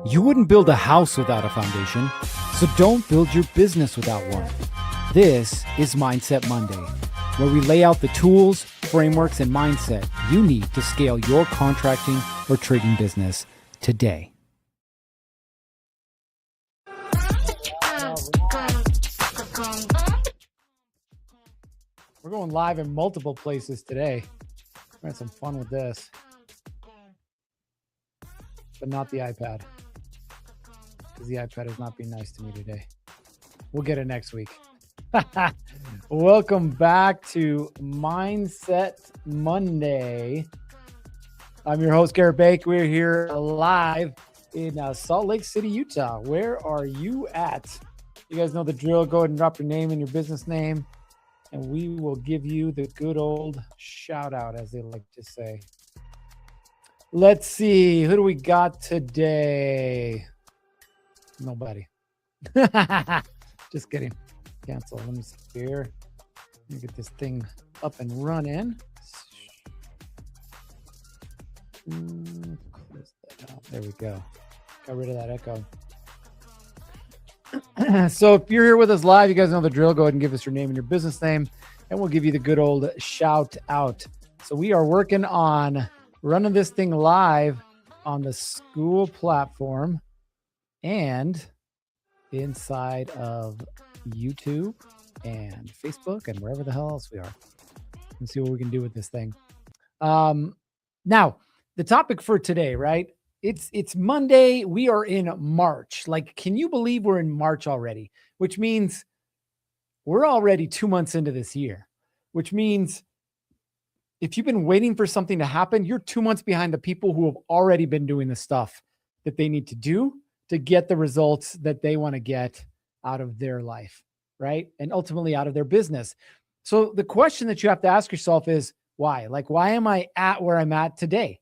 You wouldn't build a house without a foundation, so don't build your business without one. This is Mindset Monday, where we lay out the tools, frameworks, and mindset you need to scale your contracting or trading business today. We're going live in multiple places today. We're having some fun with this, but not the iPad, because the iPad is not being nice to me today. We'll get it next week. Welcome back to Mindset Monday. I'm your host, Gerritt Bake. We're here live in Salt Lake City, Utah. Where are you at? You guys know the drill. Go ahead and drop your name and your business name, and we will give you the good old shout out, as they like to say. Let's see. Who do we got today? Nobody. Just kidding. Cancel. Let me see here. Let me get this thing up and running. Close that out. There we go. Got rid of that echo. So if you're here with us live, you guys know the drill. Go ahead and give us your name and your business name, and we'll give you the good old shout out. So we are working on running this thing live on the school platform and inside of YouTube and Facebook and wherever the hell else we are. Let's see what we can do with this thing. Now, the topic for today, right? It's Monday. We are in March. Like, can you believe we're in March already? Which means we're already 2 months into this year, which means if you've been waiting for something to happen, you're 2 months behind the people who have already been doing the stuff that they need to do to get the results that they want to get out of their life, right? And ultimately out of their business. So the question that you have to ask yourself is why? Like, why am I at where I'm at today?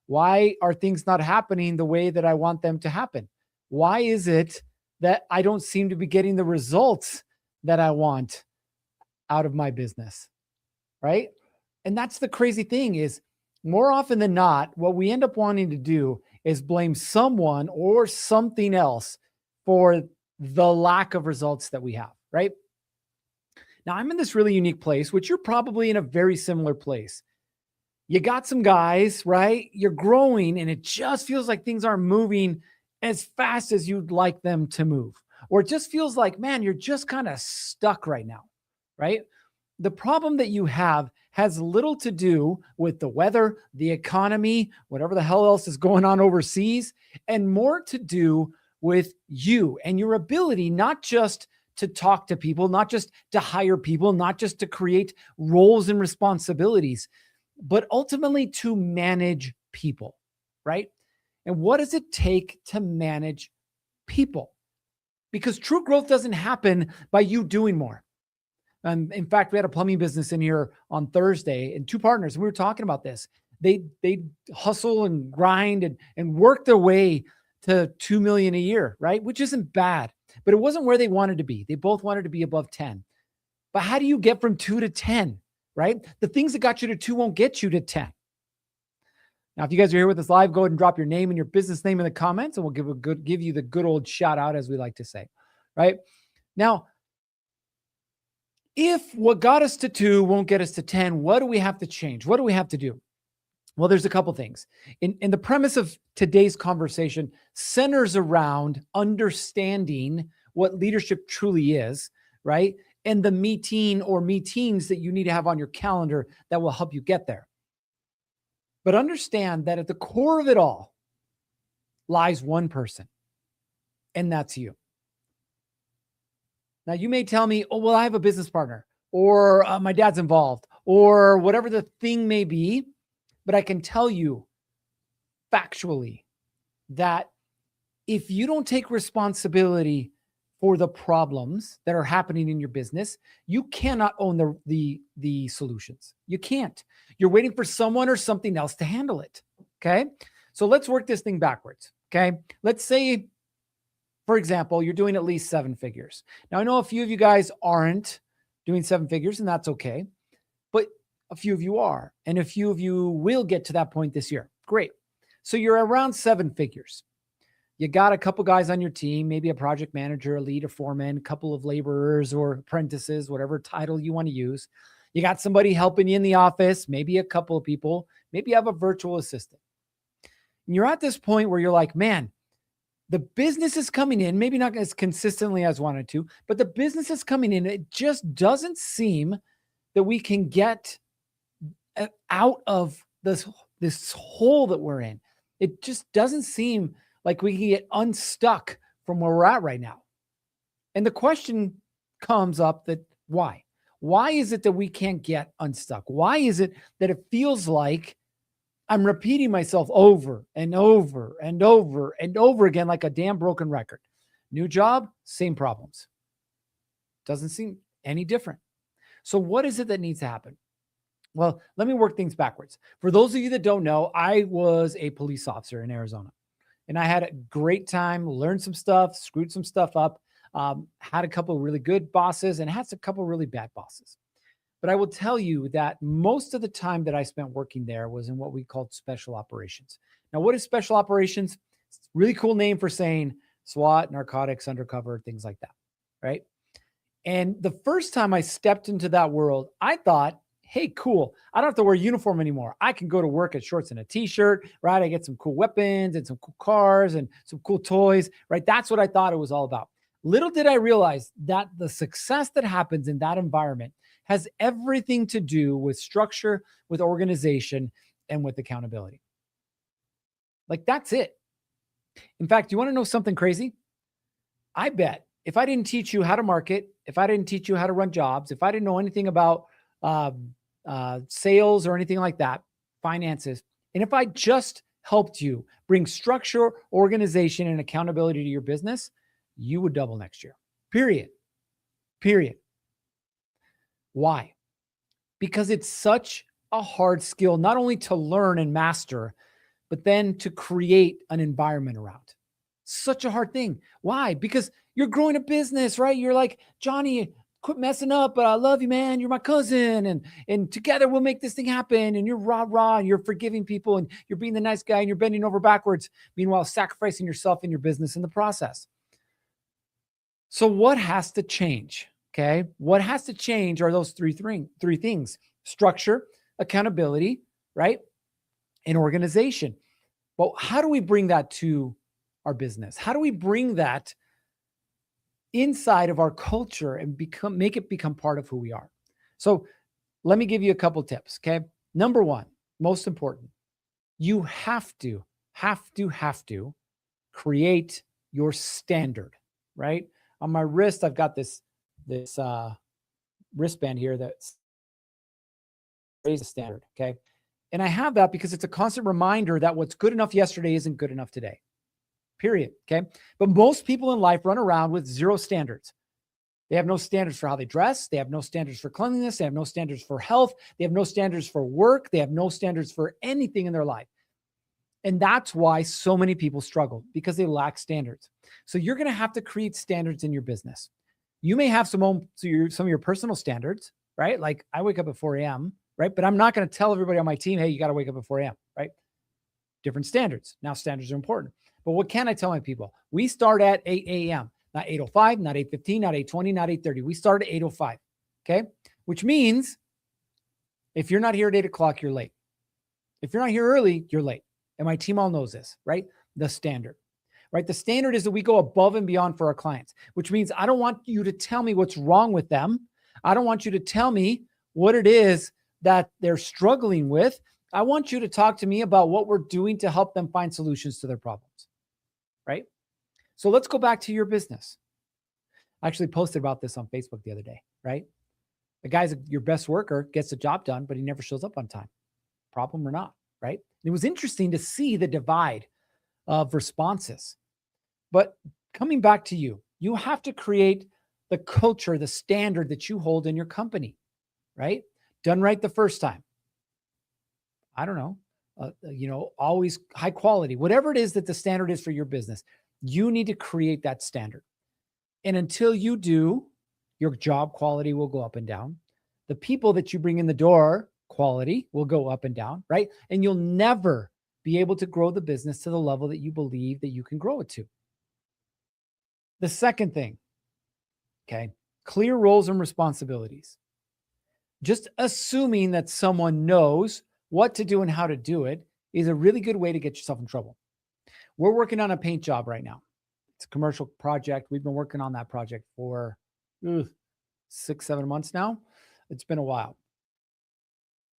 Why are things not happening the way that I want them to happen? Why is it that I don't seem to be getting the results that I want out of my business, right? And that's the crazy thing is more often than not, what we end up wanting to do is blame someone or something else for the lack of results that we have, right? Now, I'm in this really unique place, which you're probably in a very similar place. You got some guys, right? You're growing and it just feels like things aren't moving as fast as you'd like them to move. Or it just feels like, man, you're just kind of stuck right now, right? The problem that you have has little to do with the weather, the economy, whatever the hell else is going on overseas, and more to do with you and your ability, not just to talk to people, not just to hire people, not just to create roles and responsibilities, but ultimately to manage people, right? And what does it take to manage people? Because true growth doesn't happen by you doing more. In fact, we had a plumbing business in here on Thursday and two partners. And we were talking about this. They hustle and grind and work their way to 2 million a year, right? Which isn't bad, but it wasn't where they wanted to be. They both wanted to be above 10. But how do you get from 2 to 10, right? The things that got you to 2 won't get you to 10. Now, if you guys are here with us live, go ahead and drop your name and your business name in the comments, and we'll give you the good old shout out, as we like to say, right? Now, if what got us to 2 won't get us to 10, what do we have to change? What do we have to do? Well, there's a couple things. In the premise of today's conversation centers around understanding what leadership truly is, right? And the meeting or meetings that you need to have on your calendar that will help you get there. But understand that at the core of it all lies one person, and that's you. Now, you may tell me, oh, well, I have a business partner, or my dad's involved, or whatever the thing may be. But I can tell you factually that if you don't take responsibility for the problems that are happening in your business, you cannot own the solutions. You can't. You're waiting for someone or something else to handle it. Okay. So let's work this thing backwards. Okay. Let's say, for example, you're doing at least 7 figures. Now, I know a few of you guys aren't doing 7 figures, and that's okay. But a few of you are, and a few of you will get to that point this year. Great. So you're around 7 figures. You got a couple guys on your team, maybe a project manager, a lead, a foreman, a couple of laborers or apprentices, whatever title you want to use. You got somebody helping you in the office, maybe a couple of people, maybe you have a virtual assistant. And you're at this point where you're like, man, the business is coming in, maybe not as consistently as wanted to, but the business is coming in. It just doesn't seem that we can get out of this hole that we're in. It just doesn't seem like we can get unstuck from where we're at right now. And the question comes up that why? Why is it that we can't get unstuck? Why is it that it feels like I'm repeating myself over and over and over and over again like a damn broken record? New job, same problems. Doesn't seem any different. So what is it that needs to happen? Well, let me work things backwards. For those of you that don't know, I was a police officer in Arizona, and I had a great time, learned some stuff, screwed some stuff up, had a couple of really good bosses and had a couple of really bad bosses. But I will tell you that most of the time that I spent working there was in what we called special operations. Now, what is special operations? It's a really cool name for saying SWAT, narcotics, undercover, things like that, right? And the first time I stepped into that world, I thought, hey, cool. I don't have to wear a uniform anymore. I can go to work at shorts and a t-shirt, right? I get some cool weapons and some cool cars and some cool toys, right? That's what I thought it was all about. Little did I realize that the success that happens in that environment has everything to do with structure, with organization, and with accountability. Like, that's it. In fact, you want to know something crazy? I bet if I didn't teach you how to market, if I didn't teach you how to run jobs, if I didn't know anything about sales or anything like that, finances, and if I just helped you bring structure, organization, and accountability to your business, you would double next year. Period. Why? Because it's such a hard skill, not only to learn and master, but then to create an environment around. Such a hard thing. Why? Because you're growing a business, right? You're like, Johnny, quit messing up, but I love you, man. You're my cousin. And together we'll make this thing happen. And you're rah, and you're forgiving people and you're being the nice guy and you're bending over backwards, meanwhile, sacrificing yourself and your business in the process. So what has to change? Okay. What has to change are those three things: structure, accountability, right? And organization. But how do we bring that to our business? How do we bring that inside of our culture and make it become part of who we are? So let me give you a couple tips. Okay. Number one, most important, you have to create your standard, right? On my wrist, I've got this wristband here that's raise the standard. Okay. And I have that because it's a constant reminder that what's good enough yesterday isn't good enough today. Period. Okay. But most people in life run around with zero standards. They have no standards for how they dress. They have no standards for cleanliness. They have no standards for health. They have no standards for work. They have no standards for anything in their life. And that's why so many people struggle, because they lack standards. So you're going to have to create standards in your business. You may have some of your personal standards, right? Like, I wake up at 4 a.m., right? But I'm not going to tell everybody on my team, hey, you got to wake up at 4 a.m., right? Different standards. Now, standards are important. But what can I tell my people? We start at 8 a.m., not 8:05, not 8:15, not 8:20, not 8:30. We start at 8:05, okay? Which means if you're not here at 8 o'clock, you're late. If you're not here early, you're late. And my team all knows this, right? The standard, right? The standard is that we go above and beyond for our clients, which means I don't want you to tell me what's wrong with them. I don't want you to tell me what it is that they're struggling with. I want you to talk to me about what we're doing to help them find solutions to their problems, right? So let's go back to your business. I actually posted about this on Facebook the other day, right? The guy's your best worker, gets the job done, but he never shows up on time. Problem or not, right? It was interesting to see the divide of responses. But coming back to you, you have to create the culture, the standard that you hold in your company, right? Done right the first time. I don't know, always high quality, whatever it is that the standard is for your business, you need to create that standard. And until you do, your job quality will go up and down. The people that you bring in the door quality will go up and down, right? And you'll never be able to grow the business to the level that you believe that you can grow it to. The second thing, okay, clear roles and responsibilities. Just assuming that someone knows what to do and how to do it is a really good way to get yourself in trouble. We're working on a paint job right now. It's a commercial project. We've been working on that project for 6-7 months now. It's been a while.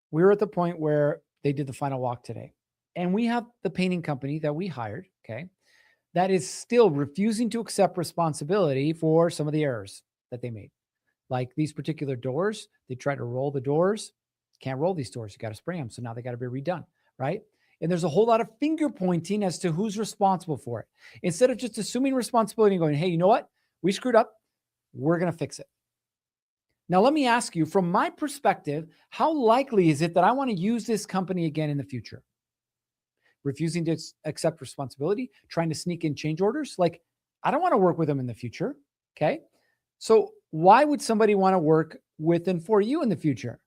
We're at the point where they did the final walk today. And we have the painting company that we hired, okay, that is still refusing to accept responsibility for some of the errors that they made. Like these particular doors, they try to roll the doors. Can't roll these doors. You got to spray them. So now they got to be redone, right? And there's a whole lot of finger pointing as to who's responsible for it. Instead of just assuming responsibility and going, hey, you know what? We screwed up. We're going to fix it. Now, let me ask you, from my perspective, how likely is it that I want to use this company again in the future? Refusing to accept responsibility, trying to sneak in change orders. Like, I don't want to work with them in the future. Okay. So why would somebody want to work with and for you in the future?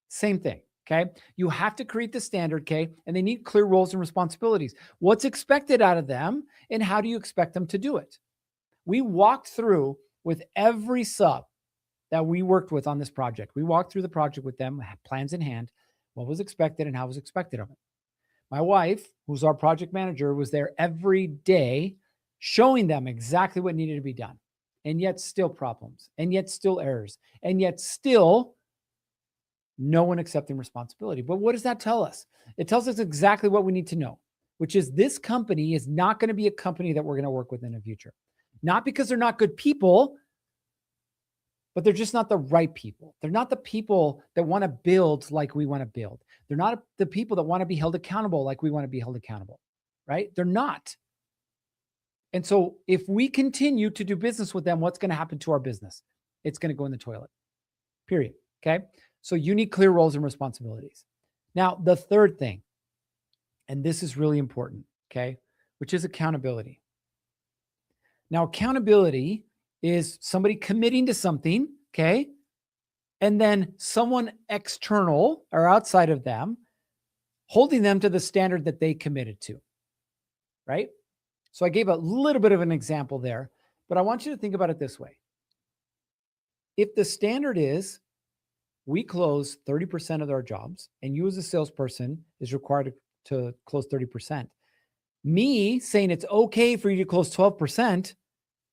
Same thing. Okay. You have to create the standard. Okay. And they need clear roles and responsibilities. What's expected out of them and how do you expect them to do it? We walked through with every sub that we worked with on this project. We walked through the project with them, plans in hand, what was expected and how was expected of it. My wife, who's our project manager, was there every day showing them exactly what needed to be done. And yet still problems, and yet still errors, and yet still no one accepting responsibility. But what does that tell us? It tells us exactly what we need to know, which is this company is not going to be a company that we're going to work with in the future. Not because they're not good people, but they're just not the right people. They're not the people that want to build like we want to build. They're not the people that want to be held accountable like we want to be held accountable, right? They're not. And so if we continue to do business with them, what's going to happen to our business? It's going to go in the toilet, period. Okay. So you need clear roles and responsibilities. Now, the third thing, and this is really important, okay, which is accountability. Now, accountability is somebody committing to something, okay, and then someone external or outside of them holding them to the standard that they committed to, right? So I gave a little bit of an example there, but I want you to think about it this way. If the standard is we close 30% of our jobs and you as a salesperson is required to close 30%, me saying it's okay for you to close 12%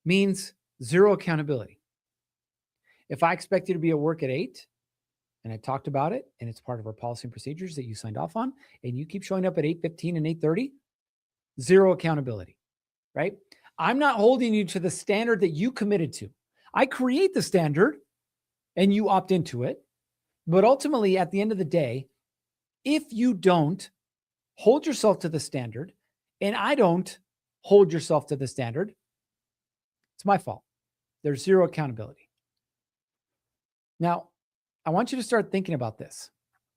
means zero accountability. If I expect you to be at work at 8 and I talked about it and it's part of our policy and procedures that you signed off on and you keep showing up at 8:15 and 8:30, zero accountability, right? I'm not holding you to the standard that you committed to. I create the standard and you opt into it. But ultimately, at the end of the day, if you don't hold yourself to the standard and I don't hold yourself to the standard, it's my fault. There's zero accountability. Now, I want you to start thinking about this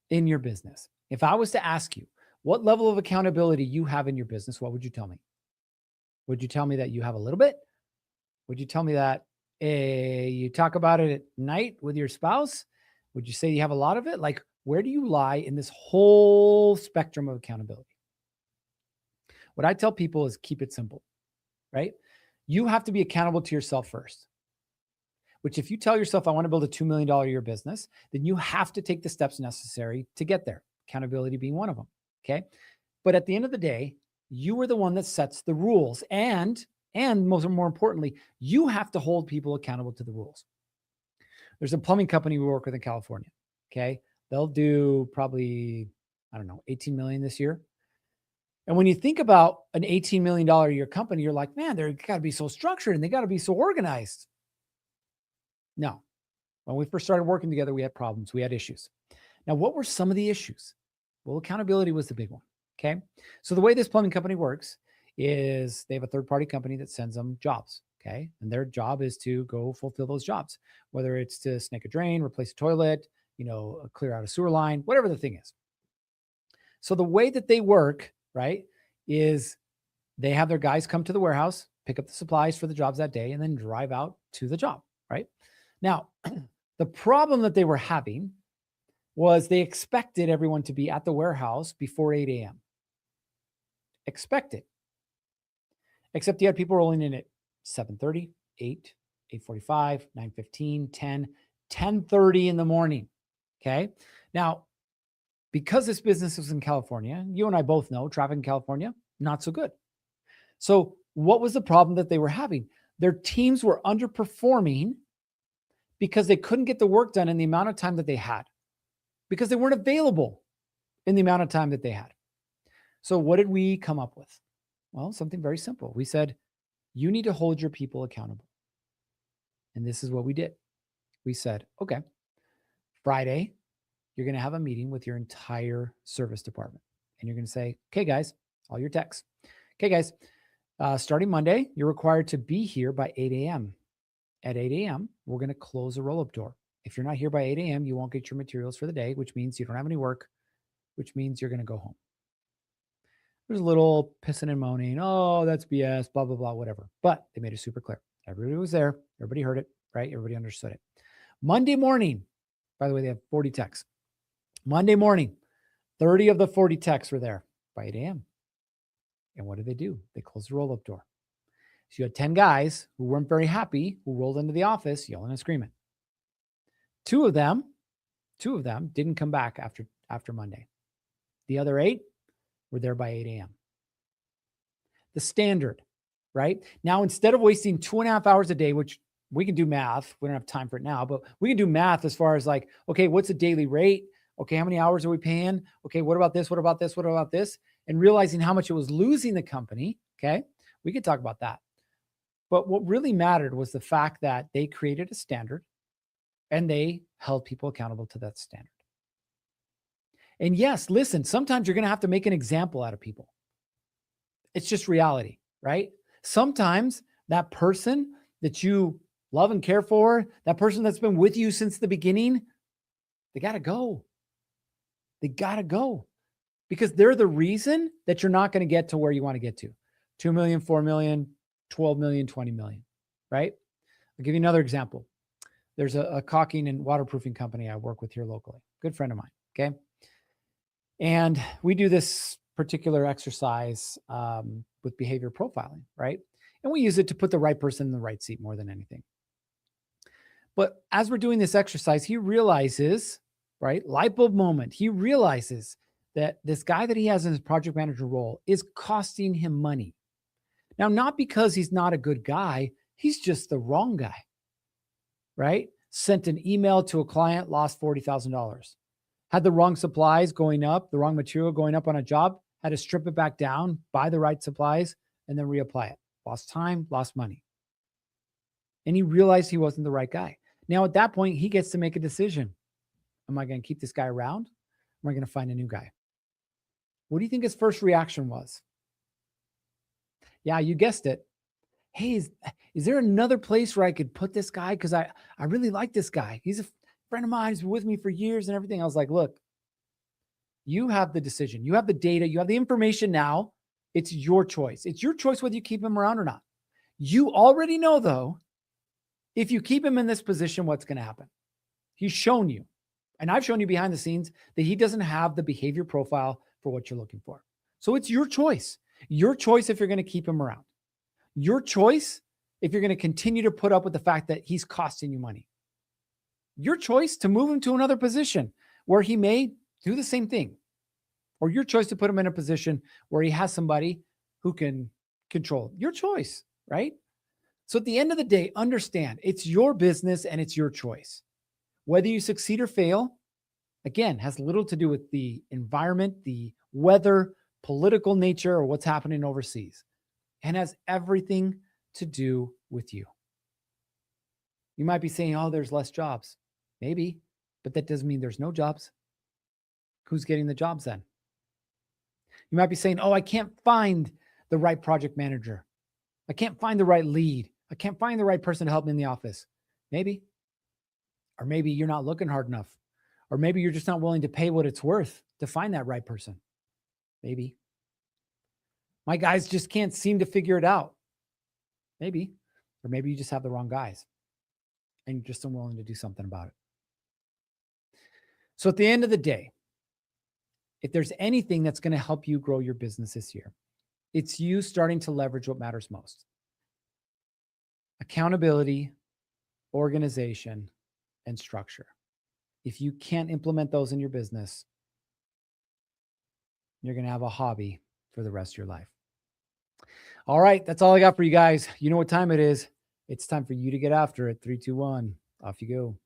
in your business. If I was to ask you what level of accountability you have in your business, what would you tell me? Would you tell me that you have a little bit? Would you tell me that you talk about it at night with your spouse? Would you say you have a lot of it? Like, where do you lie in this whole spectrum of accountability? What I tell people is keep it simple, right? You have to be accountable to yourself first, which if you tell yourself, I want to build a $2 million a year business, then you have to take the steps necessary to get there. Accountability being one of them. Okay. But at the end of the day, you are the one that sets the rules and more importantly, you have to hold people accountable to the rules. There's a plumbing company we work with in California. Okay. They'll do probably, 18 million this year. And when you think about an $18 million a year company, you're like, man, they've got to be so structured and they got to be so organized. No. When we first started working together, we had problems. We had issues. Now, what were some of the issues? Well, accountability was the big one. Okay. So the way this plumbing company works is they have a third-party company that sends them jobs. Okay. And their job is to go fulfill those jobs, whether it's to snake a drain, replace a toilet, clear out a sewer line, whatever the thing is. So the way that they work, right, is they have their guys come to the warehouse, pick up the supplies for the jobs that day, and then drive out to the job, right? Now, the problem that they were having was they expected everyone to be at the warehouse before 8 a.m. expected. Except you had people rolling in at 7:30, 8, 8:45, 9:15, 10, 10:30 in the morning. Okay. Now, because this business is in California, you and I both know traffic in California, not so good. So, what was the problem that they were having? Their teams were underperforming because they couldn't get the work done in the amount of time that they had, because they weren't available in the amount of time that they had. So, what did we come up with? Well, something very simple. We said, you need to hold your people accountable. And this is what we did. We said, okay, Friday, you're going to have a meeting with your entire service department. And you're going to say, okay, guys, all your techs. Okay, guys, starting Monday, you're required to be here by 8 a.m. At 8 a.m., we're going to close the roll-up door. If you're not here by 8 a.m., you won't get your materials for the day, which means you don't have any work, which means you're going to go home. There's a little pissing and moaning. Oh, that's BS, blah, blah, blah, whatever. But they made it super clear. Everybody was there. Everybody heard it, right? Everybody understood it. Monday morning, by the way, they have 40 techs. Monday morning, 30 of the 40 techs were there by 8 a.m. And what did they do? They closed the roll-up door. So you had 10 guys who weren't very happy, who rolled into the office yelling and screaming. Two of them didn't come back after Monday. The other 8 were there by 8 a.m. The standard, right? Now, instead of wasting 2.5 hours a day, which we can do math, we don't have time for it now, but we can do math as far as like, okay, what's the daily rate? Okay, how many hours are we paying? Okay, what about this? What about this? What about this? And realizing how much it was losing the company. Okay, we could talk about that. But what really mattered was the fact that they created a standard and they held people accountable to that standard. And yes, listen, sometimes you're going to have to make an example out of people. It's just reality, right? Sometimes that person that you love and care for, that person that's been with you since the beginning, they got to go. They got to go because they're the reason that you're not going to get to where you want to get to. 2 million, 4 million, 12 million, 20 million, right? I'll give you another example. There's a caulking and waterproofing company I work with here locally. Good friend of mine. Okay. And we do this particular exercise with behavior profiling, right? And we use it to put the right person in the right seat more than anything. But as we're doing this exercise, he realizes, right? Light bulb moment. He realizes that this guy that he has in his project manager role is costing him money. Now, not because he's not a good guy, he's just the wrong guy, right? Sent an email to a client, lost $40,000. Had the wrong supplies going up, the wrong material going up on a job, had to strip it back down, buy the right supplies, and then reapply it. Lost time, lost money. And he realized he wasn't the right guy. Now, at that point, he gets to make a decision. Am I going to keep this guy around? Or am I going to find a new guy? What do you think his first reaction was? Yeah, you guessed it. Hey, is there another place where I could put this guy? Because I really like this guy. He's a friend of mine. He's been with me for years and everything. I was like, look, you have the decision. You have the data. You have the information now. It's your choice. It's your choice whether you keep him around or not. You already know, though, if you keep him in this position, what's going to happen? He's shown you, and I've shown you behind the scenes that he doesn't have the behavior profile for what you're looking for. So it's your choice. Your choice if you're going to keep him around. Your choice if you're going to continue to put up with the fact that he's costing you money. Your choice to move him to another position where he may do the same thing. Or your choice to put him in a position where he has somebody who can control. Your choice, right? So at the end of the day, understand it's your business and it's your choice. Whether you succeed or fail, again, has little to do with the environment, the weather, political nature, or what's happening overseas, and has everything to do with you. You might be saying, oh, there's less jobs. Maybe, but that doesn't mean there's no jobs. Who's getting the jobs then? You might be saying, oh, I can't find the right project manager. I can't find the right lead. I can't find the right person to help me in the office. Maybe. Or maybe you're not looking hard enough. Or maybe you're just not willing to pay what it's worth to find that right person. Maybe. My guys just can't seem to figure it out. Maybe. Or maybe you just have the wrong guys and you're just unwilling to do something about it. So at the end of the day, if there's anything that's going to help you grow your business this year, It's you starting to leverage what matters most: accountability, organization, and structure. If you can't implement those in your business, you're going to have a hobby for the rest of your life. All right. That's all I got for you guys. You know what time it is. It's time for you to get after it. 3, 2, 1. Off you go.